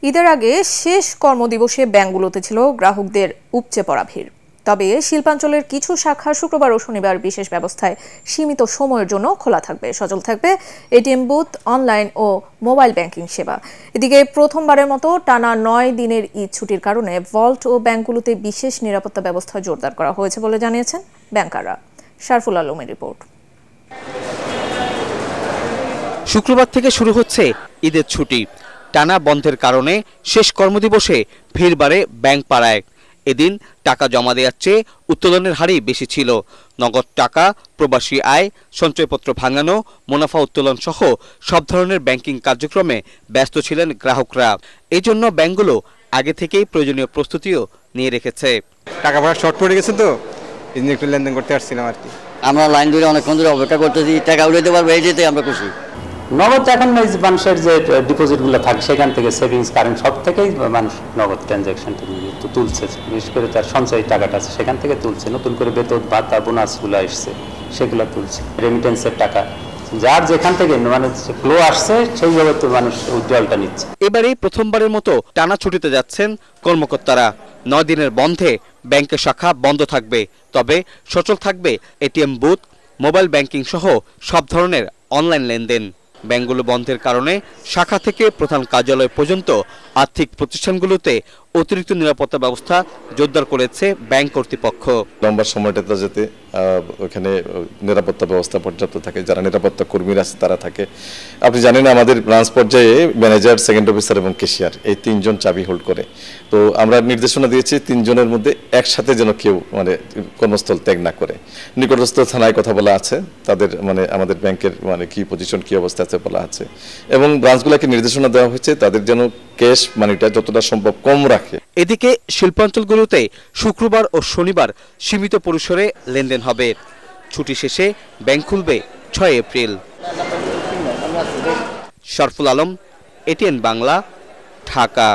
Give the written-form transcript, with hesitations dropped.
ঈদের আগে শেষ কর্মদিবসে ব্যাংকগুলোতে ছিল গ্রাহকদের উপচে পড়া ভিড়। তবে শিল্পাঞ্চলের কিছু শাখা শুক্রবার ও শনিবার বিশেষ ব্যবস্থায় সীমিত সময়ের জন্য খোলা থাকবে। সচল থাকবে এটিএম বুথ, অনলাইন ও মোবাইল ব্যাংকিং সেবা। এদিকে প্রথমবারের মতো টানা ৯ দিনের ঈদ ছুটির কারণে ভল্ট ও ব্যাংকগুলোতে বিশেষ নিরাপত্তা ব্যবস্থা জোরদার করা হয়েছে বলে জানিয়েছেন ব্যাংকাররা। শারফুল আলমের রিপোর্ট। শুক্রবার থেকে শুরু হচ্ছে ঈদের ছুটি। টানা বন্ধের কারণে শেষ কর্মদিবসে ভিড় বাড়ে ব্যাংক পাড়ায়। এদিন টাকা জমা দেওয়ার চেয়ে উত্তোলনের হারই বেশি ছিল। নগদ টাকা, প্রবাসী আয়, সঞ্চয়পত্র ভাঙানো, মুনাফা উত্তোলন সহ সব ধরনের ব্যাংকিং কার্যক্রমে ব্যস্ত ছিলেন গ্রাহকরা। এই জন্য ব্যাংকগুলো আগে থেকেই প্রয়োজনীয় প্রস্তুতিও নিয়ে রেখেছে। টাকা পয়সা শর্ট পড়ে গেছে তো একটু লেনদেন করতে পারছিলাম আর কি। আমরা লাইন ধরে অনেকক্ষণ ধরে অপেক্ষা করতেছি, টাকা উঠাতে পারবো, এই যেতে আমরা খুশি। নগদ এখন মানুষের যে ডিপোজিটগুলো থাকে সেখান থেকে সেভিংস কারেন্ট সব থেকেই মানুষ নগদ ট্রানজ্যাকশনটা তুলছে। বিশেষ করে তার সঞ্চয়ী টাকাটা আছে সেখান থেকে তুলছে। নতুন করে বেতন ভাতা বোনাসগুলো আসছে সেগুলো তুলছে। রেমিটেন্সের টাকা যার যেখান থেকে মানে ফ্লো আসছে সেইভাবে তো মানুষ উজ্জ্বলটা নিচ্ছে। এবারেই প্রথমবারের মতো টানা ছুটিতে যাচ্ছেন কর্মকর্তারা। ৯ দিনের বন্ধে ব্যাংকের শাখা বন্ধ থাকবে, তবে সচল থাকবে এটিএম বুথ, মোবাইল ব্যাংকিং সহ সব ধরনের অনলাইন লেনদেন। ব্যাংকগুলো বন্ধের কারণে শাখা থেকে প্রধান কার্যালয় পর্যন্ত আর্থিক প্রতিষ্ঠানগুলোতে অতিরিক্ত নিরাপত্তা ব্যবস্থা জোরদার করেছে ব্যাংক কর্তৃপক্ষ। লম্বা সময়টাতে যাতে ওখানে নিরাপত্তা ব্যবস্থা পর্যাপ্ত থাকে, যারা নিরাপত্তা কর্মীরা আছে তারা থাকে। আপনি জানেন আমাদের ব্রাঞ্চ পর্যায়ে ম্যানেজার, সেকেন্ড অফিসার এবং ক্যাশিয়ার এই 3 জন চাবি হোল্ড করে। তো আমরা নির্দেশনা দিয়েছি 3 জনের মধ্যে একসাথে যেন কেউ মানে কর্মস্থল ত্যাগ না করে। নিকটস্থ থানায় কথা বলা আছে, তাদের মানে আমাদের ব্যাংকের মানে কি পজিশন, কি অবস্থা আছে বলা আছে, এবং ব্রাঞ্চগুলোকে নির্দেশনা দেওয়া হয়েছে তাদের যেন ক্যাশ মানিটা যতটা সম্ভব কম রাখে। এদিকে শিল্পাঞ্চলগুলোতে শুক্রবার ও শনিবার সীমিত পরিসরে লেনদেন হবে। ছুটি শেষে ব্যাংক খুলবে 6 এপ্রিল। শারফুল আলম, এটিএন বাংলা, ঢাকা।